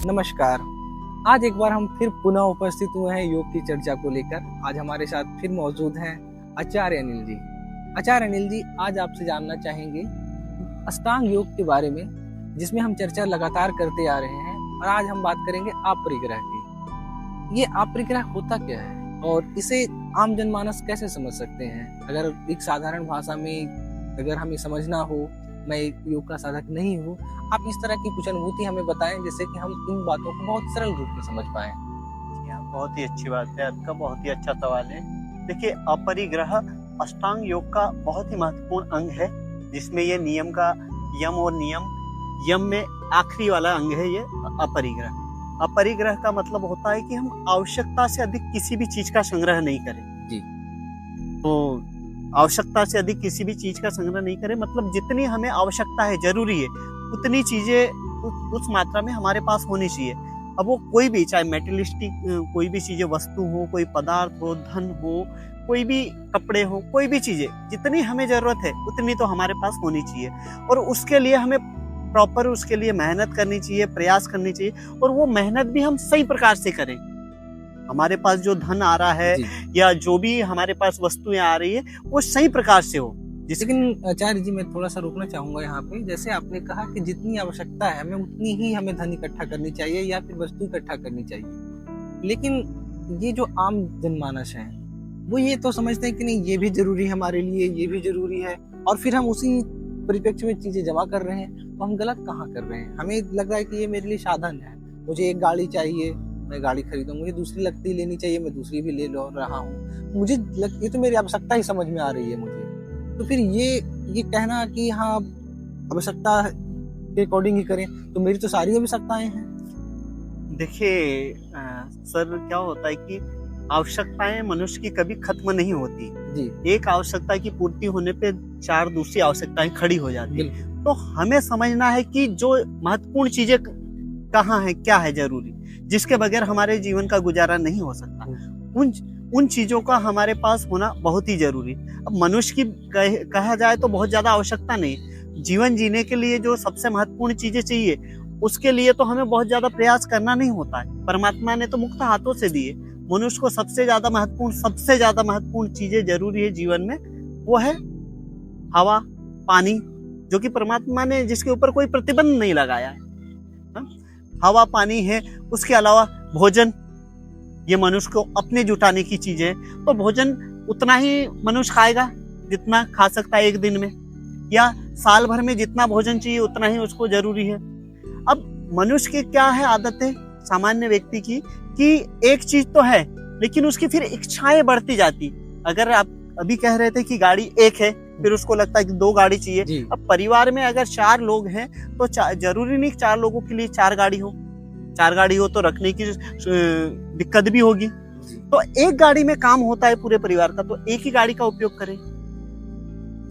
नमस्कार। आज एक बार हम फिर पुनः उपस्थित हुए हैं योग की चर्चा को लेकर। आज हमारे साथ फिर मौजूद हैं आचार्य अनिल जी। आचार्य अनिल जी, आज आपसे जानना चाहेंगे अष्टांग योग के बारे में, जिसमें हम चर्चा लगातार करते आ रहे हैं, और आज हम बात करेंगे अपरिग्रह की। ये अपरिग्रह होता क्या है और इसे आम जनमानस कैसे समझ सकते हैं? अगर एक साधारण भाषा में अगर हमें समझना हो, मैं एक योग का साधक नहीं हूँ, आप इस तरह की कुछ अनुभूति हमें बताएं जिससे कि हम इन बातों को बहुत सरल रूप में समझ पाएं। बहुत ही अच्छी बात है आपका, बहुत ही अच्छा सवाल है। देखिए, अपरिग्रह अष्टांग योग का बहुत ही महत्वपूर्ण अंग है, जिसमें ये नियम का यम और यम में आखिरी वाला अंग है ये अपरिग्रह। अपरिग्रह का मतलब होता है कि हम आवश्यकता से अधिक किसी भी चीज का संग्रह नहीं करें जी। तो आवश्यकता से अधिक किसी भी चीज का संग्रह नहीं करें, मतलब जितनी हमें आवश्यकता है, जरूरी है, उतनी चीजें उस मात्रा में हमारे पास होनी चाहिए। अब वो कोई भी, चाहे मेटेरियलिस्टिक कोई भी चीजें, वस्तु हो, कोई पदार्थ हो, धन हो, कोई भी कपड़े हो, कोई भी चीजें, जितनी हमें जरूरत है उतनी तो हमारे पास होनी चाहिए। और उसके लिए हमें प्रॉपर उसके लिए मेहनत करनी चाहिए, प्रयास करनी चाहिए, और वो मेहनत भी हम सही प्रकार से करें। हमारे पास जो धन आ रहा है या जो भी हमारे पास वस्तुएं आ रही है, वो सही प्रकार से हो। लेकिन आचार्य जी, मैं थोड़ा सा रोकना चाहूंगा यहाँ पे। जैसे आपने कहा कि जितनी आवश्यकता है हमें उतनी ही हमें धन इकट्ठा करनी चाहिए या फिर वस्तु इकट्ठा करनी चाहिए, लेकिन ये जो आम जनमानस है वो ये तो समझते हैं कि नहीं, ये भी जरूरी है हमारे लिए, ये भी जरूरी है, और फिर हम उसी परिप्रेक्ष्य में चीजें जमा कर रहे हैं। तो हम गलत कहाँ कर रहे हैं? हमें लग रहा है कि ये मेरे लिए साधन है, मुझे एक गाड़ी चाहिए, मैं गाड़ी खरीदूं, मुझे दूसरी लगती लेनी चाहिए, मैं दूसरी भी ले रहा हूँ, ये तो मेरी आवश्यकता ही समझ में आ रही है मुझे। तो फिर ये कहना कि हाँ आवश्यकता के अकॉर्डिंग ही करें, तो मेरी तो सारी आवश्यकताएं हैं। देखिए सर, क्या होता है कि आवश्यकताएं मनुष्य की कभी खत्म नहीं होती जी। एक आवश्यकता की पूर्ति होने पे 4 दूसरी आवश्यकताएं खड़ी हो जाती है। तो हमें समझना है कि जो महत्वपूर्ण चीजें कहाँ है, क्या है जरूरी, जिसके बगैर हमारे जीवन का गुजारा नहीं हो सकता। उन चीजों का हमारे पास होना बहुत ही जरूरी। अब मनुष्य की कहा जाए तो बहुत ज्यादा आवश्यकता नहीं। जीवन जीने के लिए जो सबसे महत्वपूर्ण चीजें चाहिए, उसके लिए तो हमें बहुत ज्यादा प्रयास करना नहीं होता है। परमात्मा ने तो मुक्त हाथों से दिए। मनुष्य को सबसे ज्यादा महत्वपूर्ण चीजें जरूरी है जीवन में, वो है हवा, पानी, जो कि परमात्मा ने, जिसके ऊपर कोई प्रतिबंध नहीं लगाया है। हवा, पानी है। उसके अलावा भोजन, ये मनुष्य को अपने जुटाने की चीज है। तो भोजन उतना ही मनुष्य खाएगा जितना खा सकता है एक दिन में, या साल भर में जितना भोजन चाहिए उतना ही उसको जरूरी है। अब मनुष्य की क्या है आदत है सामान्य व्यक्ति की, कि एक चीज तो है लेकिन उसकी फिर इच्छाएं बढ़ती जाती। अगर आप अभी कह रहे थे कि गाड़ी एक है, फिर उसको लगता है कि 2 गाड़ी चाहिए। अब परिवार में अगर 4 लोग हैं तो जरूरी नहीं 4 लोगों के लिए 4 गाड़ी हो। 4 गाड़ी हो तो रखने की दिक्कत भी होगी। तो एक गाड़ी में काम होता है पूरे परिवार का, तो एक ही गाड़ी का उपयोग करें।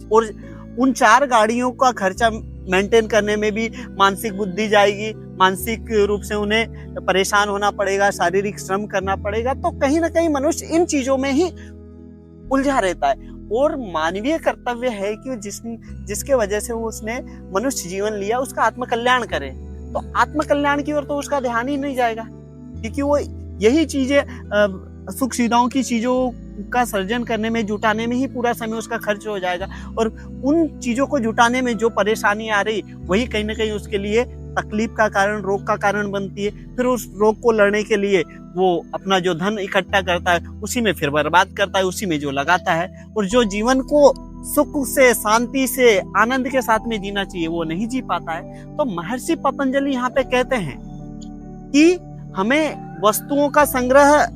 और उन 4 गाड़ियों का खर्चा मेंटेन करने में भी मानसिक बुद्धि जाएगी, मानसिक रूप से उन्हें परेशान होना पड़ेगा, शारीरिक श्रम करना पड़ेगा। तो कहीं ना कहीं मनुष्य इन चीजों में ही उलझा रहता है। और मानवीय कर्तव्य है कि जिसके वजह से वो उसने मनुष्य जीवन लिया, उसका आत्मकल्याण करे। तो आत्मकल्याण की ओर तो उसका ध्यान ही नहीं जाएगा, क्योंकि वो यही चीजें, सुख सुविधाओं की चीजों का सर्जन करने में, जुटाने में ही पूरा समय उसका खर्च हो जाएगा। और उन चीजों को जुटाने में जो परेशानी आ रही, वही कहीं ना कहीं उसके लिए तकलीफ का कारण, रोग का कारण बनती है। फिर उस रोग को लड़ने के लिए वो अपना जो धन इकट्ठा करता है उसी में फिर बर्बाद करता है, उसी में जो लगाता है। और जो जीवन को सुख से, शांति से, आनंद के साथ में जीना चाहिए, वो नहीं जी पाता है। तो महर्षि पतंजलि यहाँ पे कहते हैं कि हमें वस्तुओं का संग्रह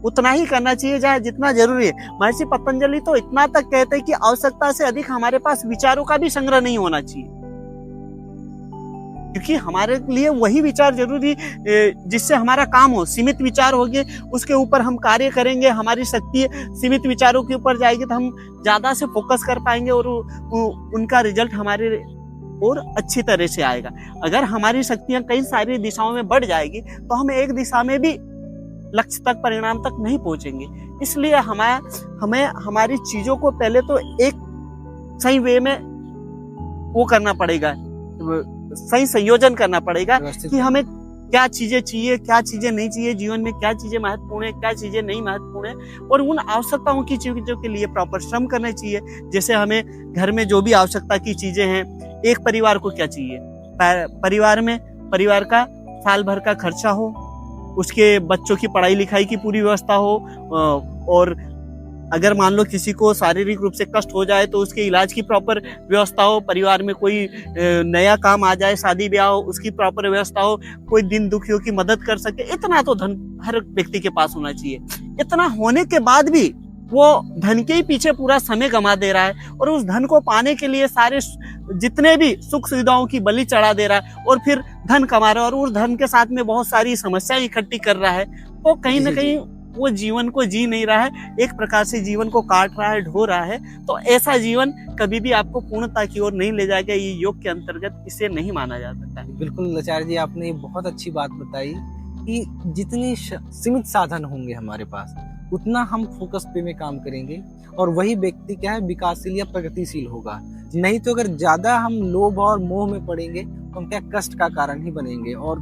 उतना ही करना चाहिए चाहे जितना जरूरी है। महर्षि पतंजलि तो इतना तक कहते हैं कि आवश्यकता से अधिक हमारे पास विचारों का भी संग्रह नहीं होना चाहिए, क्योंकि हमारे लिए वही विचार जरूरी जिससे हमारा काम हो। सीमित विचार होंगे, उसके ऊपर हम कार्य करेंगे, हमारी शक्ति सीमित विचारों के ऊपर जाएगी, तो हम ज्यादा से फोकस कर पाएंगे और उनका रिजल्ट हमारे और अच्छी तरह से आएगा। अगर हमारी शक्तियां कई सारी दिशाओं में बढ़ जाएगी तो हम एक दिशा में भी लक्ष्य तक, परिणाम तक नहीं पहुंचेंगे। इसलिए हमें हमारी चीजों को पहले तो एक सही वे में वो करना पड़ेगा, सही संयोजन करना पड़ेगा कि हमें क्या चीजें चाहिए, क्या चीजें नहीं चाहिए, जीवन में क्या चीजें महत्वपूर्ण है, क्या चीजें नहीं महत्वपूर्ण है, और उन आवश्यकताओं की चीजों के लिए प्रॉपर श्रम करना चाहिए। जैसे हमें घर में जो भी आवश्यकता की चीजें हैं, एक परिवार को क्या चाहिए, परिवार का साल भर का खर्चा हो, उसके बच्चों की पढ़ाई लिखाई की पूरी व्यवस्था हो, और अगर मान लो किसी को शारीरिक रूप से कष्ट हो जाए तो उसके इलाज की प्रॉपर व्यवस्था हो, परिवार में कोई नया काम आ जाए, शादी ब्याह हो, उसकी प्रॉपर व्यवस्था हो, कोई दिन दुखियों की मदद कर सके, इतना तो धन हर व्यक्ति के पास होना चाहिए। इतना होने के बाद भी वो धन के ही पीछे पूरा समय गंवा दे रहा है, और उस धन को पाने के लिए सारे जितने भी सुख सुविधाओं की बलि चढ़ा दे रहा है, और फिर धन कमा रहा है, और उस धन के साथ में बहुत सारी समस्याएं इकट्ठी कर रहा है, तो कहीं ना कहीं वो जीवन को जी नहीं रहा है, एक प्रकार से जीवन को काट रहा है, ढो रहा है। तो ऐसा जीवन कभी भी आपको पूर्णता की ओर नहीं ले जाएगा, ये योग के अंतर्गत इसे नहीं माना जा सकता है। बिल्कुल आचार्य जी, आपने बहुत अच्छी बात बताई कि जितने सीमित साधन होंगे हमारे पास, उतना हम फोकस पे में काम करेंगे, और वही व्यक्ति क्या है, विकासशील या प्रगतिशील होगा। नहीं तो अगर ज्यादा हम लोभ और मोह में पड़ेंगे तो हम क्या कष्ट का कारण ही बनेंगे। और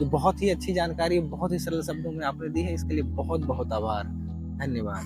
तो बहुत ही अच्छी जानकारी, बहुत ही सरल शब्दों में आपने दी है, इसके लिए बहुत बहुत आभार, धन्यवाद।